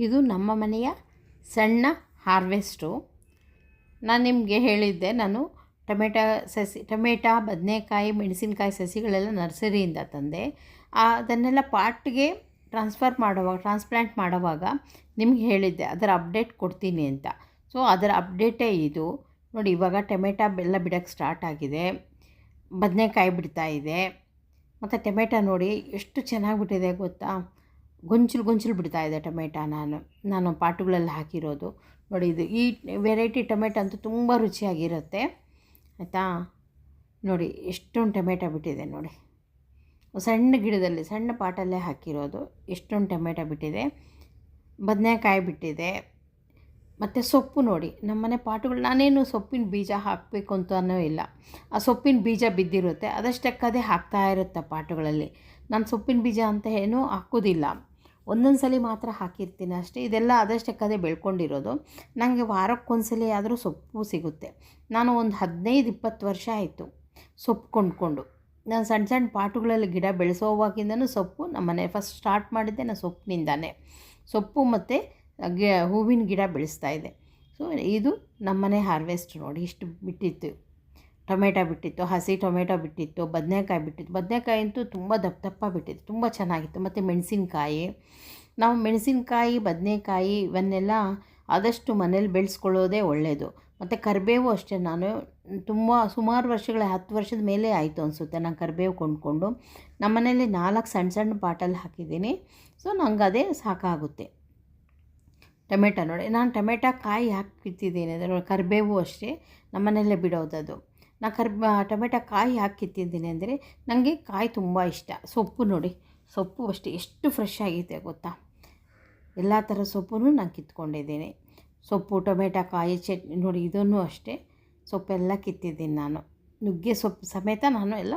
ಇದು ನಮ್ಮ ಮನೆಯ ಸಣ್ಣ ಹಾರ್ವೆಸ್ಟು. ನಾನು ನಿಮಗೆ ಹೇಳಿದ್ದೆ, ನಾನು ಟೊಮೆಟೊ, ಬದನೆಕಾಯಿ, ಮೆಣಸಿನಕಾಯಿ ಸಸಿಗಳೆಲ್ಲ ನರ್ಸರಿಯಿಂದ ತಂದೆ. ಅದನ್ನೆಲ್ಲ ಪಾಟ್ಗೆ ಟ್ರಾನ್ಸ್ಪ್ಲಾಂಟ್ ಮಾಡುವಾಗ ನಿಮ್ಗೆ ಹೇಳಿದ್ದೆ ಅದರ ಅಪ್ಡೇಟ್ ಕೊಡ್ತೀನಿ ಅಂತ. ಸೊ ಅದರ ಅಪ್ಡೇಟೇ ಇದು ನೋಡಿ. ಇವಾಗ ಟೊಮೆಟೊ ಎಲ್ಲ ಬಿಡೋಕ್ಕೆ ಸ್ಟಾರ್ಟ್ ಆಗಿದೆ, ಬದನೆಕಾಯಿ ಬಿಡ್ತಾ ಇದೆ. ಮತ್ತು ಟೊಮೆಟೊ ನೋಡಿ ಎಷ್ಟು ಚೆನ್ನಾಗಿ ಬಿಟ್ಟಿದೆ ಗೊತ್ತಾ, ಗೊಂಚಲು ಬಿಡ್ತಾ ಇದೆ ಟೊಮೆಟೊ. ನಾನು ಪಾಟುಗಳಲ್ಲಿ ಹಾಕಿರೋದು ನೋಡಿ. ಇದು ಈ ವೆರೈಟಿ ಟೊಮೆಟೊ ಅಂತೂ ತುಂಬ ರುಚಿಯಾಗಿರುತ್ತೆ ಆಯಿತಾ. ನೋಡಿ ಎಷ್ಟೊಂದು ಟೊಮೆಟೊ ಬಿಟ್ಟಿದೆ ನೋಡಿ, ಸಣ್ಣ ಗಿಡದಲ್ಲಿ ಸಣ್ಣ ಪಾಟಲ್ಲೇ ಹಾಕಿರೋದು. ಎಷ್ಟೊಂದು ಟೊಮೆಟೊ ಬಿಟ್ಟಿದೆ, ಬದನೆಕಾಯಿ ಬಿಟ್ಟಿದೆ. ಮತ್ತು ಸೊಪ್ಪು ನೋಡಿ, ನಮ್ಮನೆ ಪಾಟುಗಳು ನಾನೇನು ಸೊಪ್ಪಿನ ಬೀಜ ಹಾಕಬೇಕು ಅಂತನೂ ಇಲ್ಲ. ಆ ಸೊಪ್ಪಿನ ಬೀಜ ಬಿದ್ದಿರುತ್ತೆ, ಅದಷ್ಟಕ್ಕದೇ ಹಾಕ್ತಾ ಇರುತ್ತೆ ಪಾಟುಗಳಲ್ಲಿ. ನಾನು ಸೊಪ್ಪಿನ ಬೀಜ ಅಂತ ಏನೂ ಹಾಕೋದಿಲ್ಲ, ಒಂದೊಂದು ಸಲ ಮಾತ್ರ ಹಾಕಿರ್ತೀನಿ ಅಷ್ಟೇ. ಇದೆಲ್ಲ ಅದಷ್ಟಕ್ಕದೇ ಬೆಳ್ಕೊಂಡಿರೋದು. ನನಗೆ ವಾರಕ್ಕೊಂದ್ಸಲಿ ಆದರೂ ಸೊಪ್ಪು ಸಿಗುತ್ತೆ. ನಾನು ಒಂದು 15-20 ವರ್ಷ ಆಯಿತು ಸೊಪ್ಪು ಕೊಂಡ್ಕೊಂಡು. ನಾನು ಸಣ್ಣ ಸಣ್ಣ ಪಾಟುಗಳಲ್ಲಿ ಗಿಡ ಬೆಳೆಸೋವಾಗಿಂದನೂ ಸೊಪ್ಪು ನಮ್ಮನೆ ಫಸ್ಟ್ ಸ್ಟಾರ್ಟ್ ಮಾಡಿದ್ದೆ ನಾನು ಸೊಪ್ಪಿನಿಂದಾನೇ. ಸೊಪ್ಪು ಮತ್ತು ಹೂವಿನ ಗಿಡ ಬೆಳೆಸ್ತಾಯಿದ್ದೆ. ಸೊ ಇದು ನಮ್ಮನೆ ಹಾರ್ವೆಸ್ಟ್ ನೋಡಿ. ಇಷ್ಟು ಬಿಟ್ಟಿತ್ತು, ಟೊಮೆಟೊ ಬಿಟ್ಟಿತ್ತು, ಹಸಿ ಟೊಮೆಟೊ ಬಿಟ್ಟಿತ್ತು, ಬದನೆಕಾಯಿ ಬಿಟ್ಟಿತ್ತು. ಬದನೆಕಾಯಿ ಅಂತೂ ತುಂಬ ದಪ್ಪ ಬಿಟ್ಟಿತ್ತು, ತುಂಬ ಚೆನ್ನಾಗಿತ್ತು. ಮತ್ತು ಮೆಣಸಿನ್ಕಾಯಿ, ನಾವು ಮೆಣಸಿನ್ಕಾಯಿ, ಬದನೆಕಾಯಿ ಇವನ್ನೆಲ್ಲ ಆದಷ್ಟು ಮನೇಲಿ ಬೆಳೆಸ್ಕೊಳ್ಳೋದೇ ಒಳ್ಳೆಯದು. ಮತ್ತು ಕರಿಬೇವು ಅಷ್ಟೇ, ನಾನು ಸುಮಾರು ವರ್ಷಗಳ 10 ವರ್ಷದ ಮೇಲೆ ಆಯಿತು ಅನಿಸುತ್ತೆ ನಾನು ಕರಿಬೇವು ಕೊಂಡ್ಕೊಂಡು. ನಮ್ಮ ಮನೇಲಿ 4 ಸಣ್ಣ ಸಣ್ಣ ಪಾಟಲ್ಲಿ ಹಾಕಿದ್ದೀನಿ. ಸೊ ನಂಗೆ ಅದೇ ಸಾಕಾಗುತ್ತೆ. ಟೊಮೆಟೊ ನೋಡಿ, ನಾನು ಟೊಮೆಟೊ ಕಾಯಿ ಹಾಕಿತ್ತಿದ್ದೀನಿ. ಅದರ ಕರಿಬೇವು ಅಷ್ಟೇ ನಮ್ಮ ಮನೆಯಲ್ಲೇ ಬಿಡೋದದು. ನಾನು ಟೊಮೆಟೊ ಕಾಯಿ ಹಾಕಿತ್ತಿದ್ದೀನಿ ಅಂದರೆ ನನಗೆ ಕಾಯಿ ತುಂಬ ಇಷ್ಟ. ಸೊಪ್ಪು ನೋಡಿ, ಸೊಪ್ಪು ಅಷ್ಟೇ ಎಷ್ಟು ಫ್ರೆಶ್ ಆಗಿದೆ ಗೊತ್ತಾ. ಎಲ್ಲ ಥರ ಸೊಪ್ಪು ನಾನು ಕಿತ್ಕೊಂಡಿದ್ದೀನಿ. ಸೊಪ್ಪು, ಟೊಮೆಟೊ ಕಾಯಿ, ಚಟ್ನಿ ನೋಡಿ, ಇದನ್ನು ಅಷ್ಟೇ ಸೊಪ್ಪೆಲ್ಲ ಕಿತ್ತಿದ್ದೀನಿ ನಾನು. ನುಗ್ಗೆ ಸೊಪ್ಪು ಸಮೇತ ನಾನು ಎಲ್ಲ